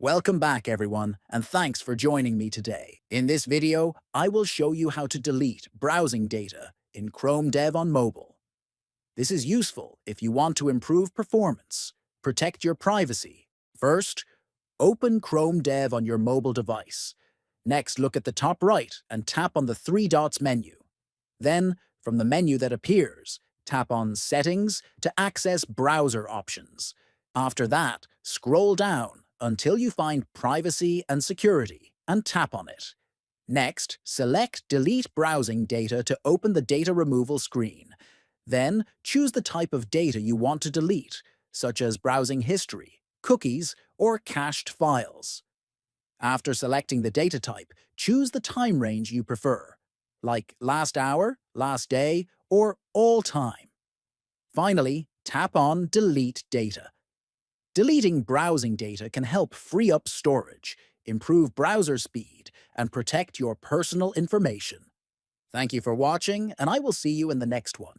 Welcome back, everyone, and thanks for joining me today. In this video, I will show you how to delete browsing data in Chrome Dev on mobile. This is useful if you want to improve performance, protect your privacy. First, open Chrome Dev on your mobile device. Next, look at the top right and tap on the three dots menu. Then, from the menu that appears, tap on Settings to access browser options. After that, scroll down until you find Privacy and Security and tap on it. Next, select Delete Browsing Data to open the data removal screen. Then, choose the type of data you want to delete, such as browsing history, cookies, or cached files. After selecting the data type, choose the time range you prefer, like last hour, last day, or all time. Finally, tap on Delete Data. Deleting browsing data can help free up storage, improve browser speed, and protect your personal information. Thank you for watching, and I will see you in the next one.